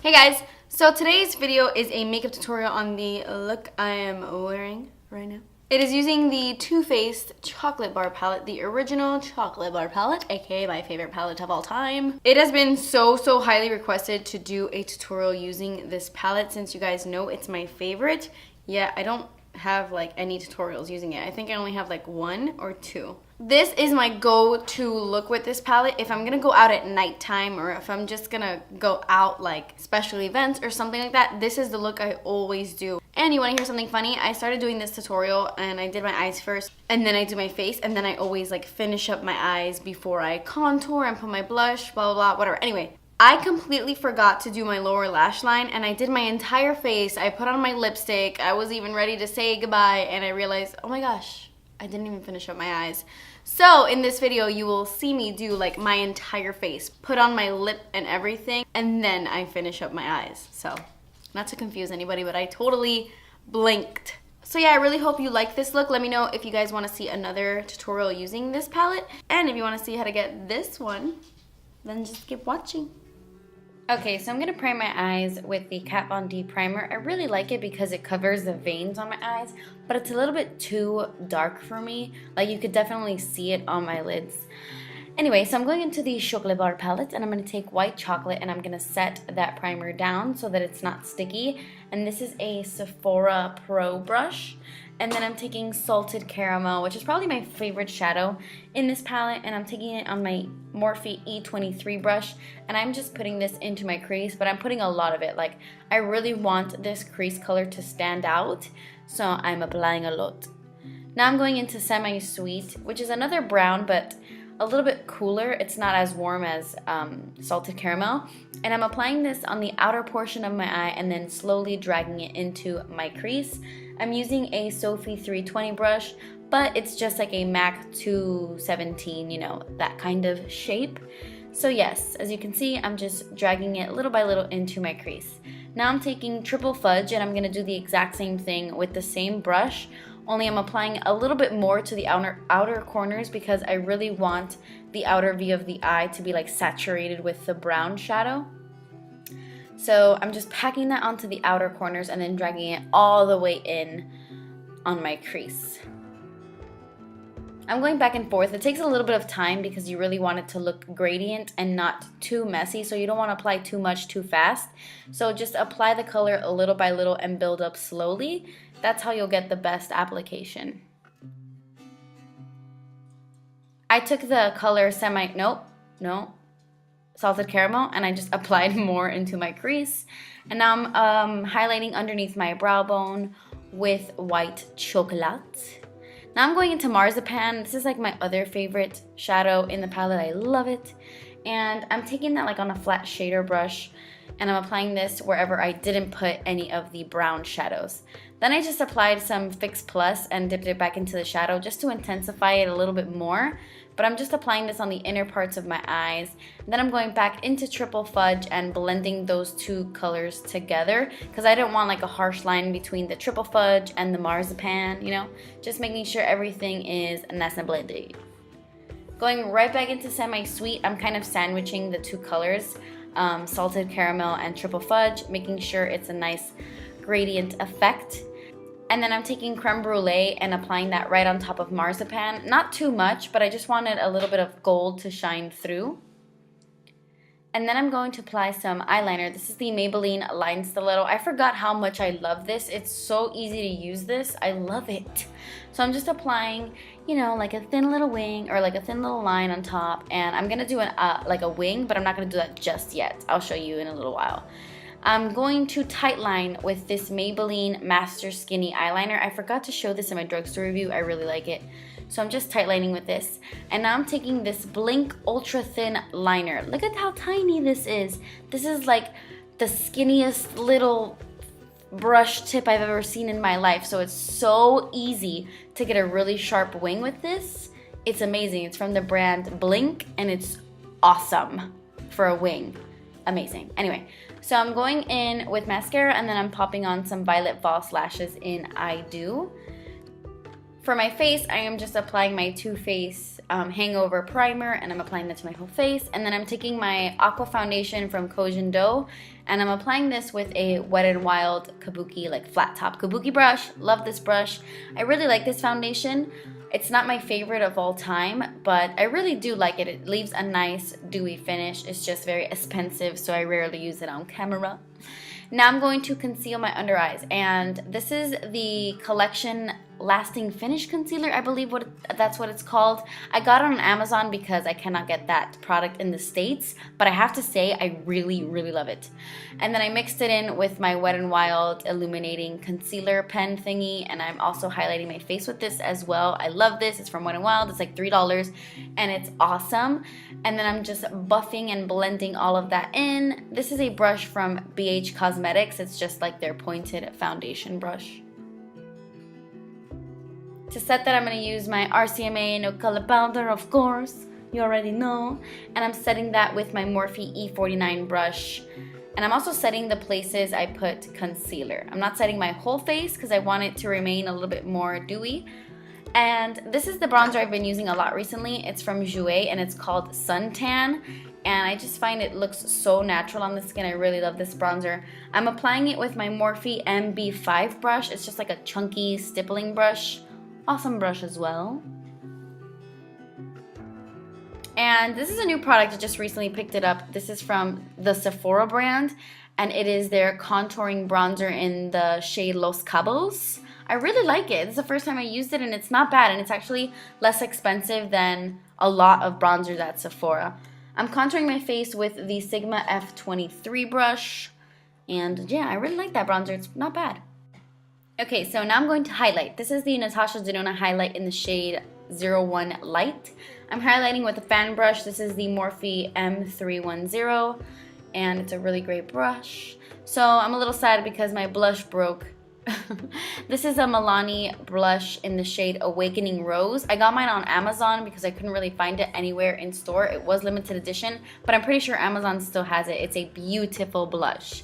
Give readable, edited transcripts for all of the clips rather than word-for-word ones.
Hey guys, so today's video is a makeup tutorial on the look I am wearing right now. It is using the Too Faced Chocolate Bar Palette, the original Chocolate Bar Palette, aka my favorite palette of all time. It has been so highly requested to do a tutorial using this palette since you guys know it's my favorite, yet I don't have like any tutorials using it. I think I only have like 1 or 2. This is my go-to look with this palette if I'm gonna go out at nighttime or if I'm just gonna go out like special events or something like that. This is the look I always do. And you wanna hear something funny? I started doing this tutorial and I did my eyes first and then I do my face and then I always like finish up my eyes before I contour and put my blush, blah, blah, blah, whatever. Anyway, I completely forgot to do my lower lash line and I did my entire face. I put on my lipstick. I was even ready to say goodbye and I realized, oh my gosh, I didn't even finish up my eyes. So in this video, you will see me do like my entire face, put on my lip and everything, and then I finish up my eyes. So not to confuse anybody, but I totally blinked. So yeah, I really hope you like this look. Let me know if you guys want to see another tutorial using this palette. And if you want to see how to get this one, then just keep watching. Okay, so I'm going to prime my eyes with the Kat Von D primer. I really like it because it covers the veins on my eyes, but it's a little bit too dark for me. Like, you could definitely see it on my lids. Anyway, so I'm going into the Chocolate Bar palette, and I'm going to take white chocolate, and I'm going to set that primer down so that it's not sticky. And this is a Sephora Pro brush. And then I'm taking Salted Caramel, which is probably my favorite shadow in this palette. And I'm taking it on my Morphe E23 brush. And I'm just putting this into my crease, but I'm putting a lot of it. Like, I really want this crease color to stand out, so I'm applying a lot. Now I'm going into Semi Sweet, which is another brown, but a little bit cooler. It's not as warm as Salted Caramel. And I'm applying this on the outer portion of my eye and then slowly dragging it into my crease. I'm using a Sophie 320 brush, but it's just like a MAC 217, you know, that kind of shape. So yes, as you can see, I'm just dragging it little by little into my crease. Now I'm taking Triple Fudge and I'm going to do the exact same thing with the same brush, only I'm applying a little bit more to the outer corners because I really want the outer V of the eye to be like saturated with the brown shadow. So I'm just packing that onto the outer corners and then dragging it all the way in on my crease. I'm going back and forth. It takes a little bit of time because you really want it to look gradient and not too messy, so you don't want to apply too much too fast. So just apply the color a little by little and build up slowly. That's how you'll get the best application. I took the color Salted Caramel, and I just applied more into my crease. And now I'm highlighting underneath my brow bone with white chocolate. Now I'm going into Marzipan. This is like my other favorite shadow in the palette. I love it. And I'm taking that like on a flat shader brush, and I'm applying this wherever I didn't put any of the brown shadows. Then I just applied some Fix Plus and dipped it back into the shadow just to intensify it a little bit more. But I'm just applying this on the inner parts of my eyes. And then I'm going back into Triple Fudge and blending those two colors together because I didn't want like a harsh line between the Triple Fudge and the Marzipan, you know? Just making sure everything is nice and blended. Going right back into Semi Sweet, I'm kind of sandwiching the two colors, Salted Caramel and Triple Fudge, making sure it's a nice gradient effect. And then I'm taking Creme Brulee and applying that right on top of Marzipan. Not too much, but I just wanted a little bit of gold to shine through. And then I'm going to apply some eyeliner. This is the Maybelline Line Stiletto. I forgot how much I love this. It's so easy to use this. I love it. So I'm just applying, you know, like a thin little wing or like a thin little line on top. And I'm going to do like a wing, but I'm not going to do that just yet. I'll show you in a little while. I'm going to tightline with this Maybelline Master Skinny eyeliner. I forgot to show this in my drugstore review. I really like it. So I'm just tightlining with this. And now I'm taking this Blinc Ultra Thin Liner. Look at how tiny this is. This is like the skinniest little brush tip I've ever seen in my life. So it's so easy to get a really sharp wing with this. It's amazing. It's from the brand Blinc and it's awesome for a wing. Amazing. Anyway, so I'm going in with mascara and then I'm popping on some Violet Voss lashes in I Do. For my face, I am just applying my Too Faced Hangover Primer, and I'm applying that to my whole face. And then I'm taking my Aqua foundation from Kojin Do, and I'm applying this with a Wet n Wild Kabuki, like flat top Kabuki brush. Love this brush. I really like this foundation. It's not my favorite of all time, but I really do like it. It leaves a nice dewy finish. It's just very expensive, so I rarely use it on camera. Now I'm going to conceal my under eyes, and this is the Collection Lasting Finish Concealer, I believe that's what it's called. I got it on Amazon because I cannot get that product in the States, but I have to say I really, really love it. And then I mixed it in with my Wet n Wild Illuminating Concealer pen thingy, and I'm also highlighting my face with this as well. I love this. It's from Wet n Wild. It's like $3, and it's awesome. And then I'm just buffing and blending all of that in. This is a brush from BH Cosmetics. It's just like their pointed foundation brush. To set that, I'm going to use my RCMA No Color Powder, of course. You already know. And I'm setting that with my Morphe E49 brush. And I'm also setting the places I put concealer. I'm not setting my whole face because I want it to remain a little bit more dewy. And this is the bronzer I've been using a lot recently. It's from Jour, and it's called Suntan. And I just find it looks so natural on the skin. I really love this bronzer. I'm applying it with my Morphe MB5 brush. It's just like a chunky stippling brush. Awesome brush as well. And this is a new product. I just recently picked it up. This is from the Sephora brand, and it is their contouring bronzer in the shade Los Cabos. I really like it. This is the first time I used it, and it's not bad, and it's actually less expensive than a lot of bronzers at Sephora. I'm contouring my face with the Sigma F23 brush, and yeah, I really like that bronzer. It's not bad. Okay, so now I'm going to highlight. This is the Natasha Denona highlight in the shade 01 Light. I'm highlighting with a fan brush. This is the Morphe M310, and it's a really great brush. So I'm a little sad because my blush broke. This is a Milani blush in the shade Awakening Rose. I got mine on Amazon because I couldn't really find it anywhere in store. It was limited edition, but I'm pretty sure Amazon still has it. It's a beautiful blush.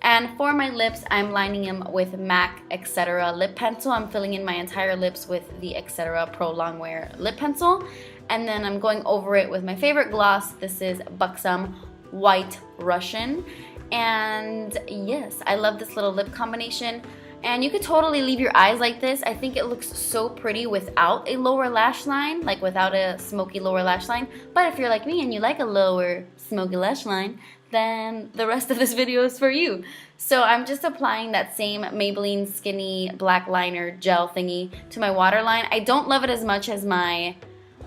And for my lips, I'm lining them with MAC Etcetera lip pencil. I'm filling in my entire lips with the Etcetera Pro Longwear lip pencil. And then I'm going over it with my favorite gloss. This is Buxom White Russian. And yes, I love this little lip combination. And you could totally leave your eyes like this. I think it looks so pretty without a lower lash line, like without a smoky lower lash line. But if you're like me and you like a lower smoky lash line, then the rest of this video is for you. So I'm just applying that same Maybelline Skinny Black Liner Gel thingy to my waterline. I don't love it as much as my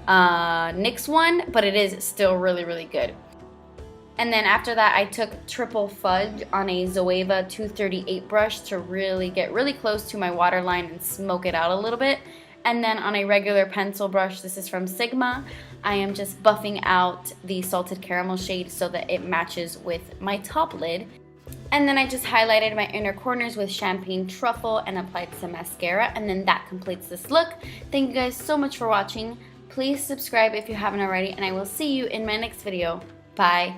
NYX one, but it is still really, really good. And then after that, I took Triple Fudge on a Zoeva 238 brush to really get really close to my waterline and smoke it out a little bit. And then on a regular pencil brush, this is from Sigma, I am just buffing out the Salted Caramel shade so that it matches with my top lid. And then I just highlighted my inner corners with Champagne Truffle and applied some mascara, and then that completes this look. Thank you guys so much for watching. Please subscribe if you haven't already, and I will see you in my next video. Bye!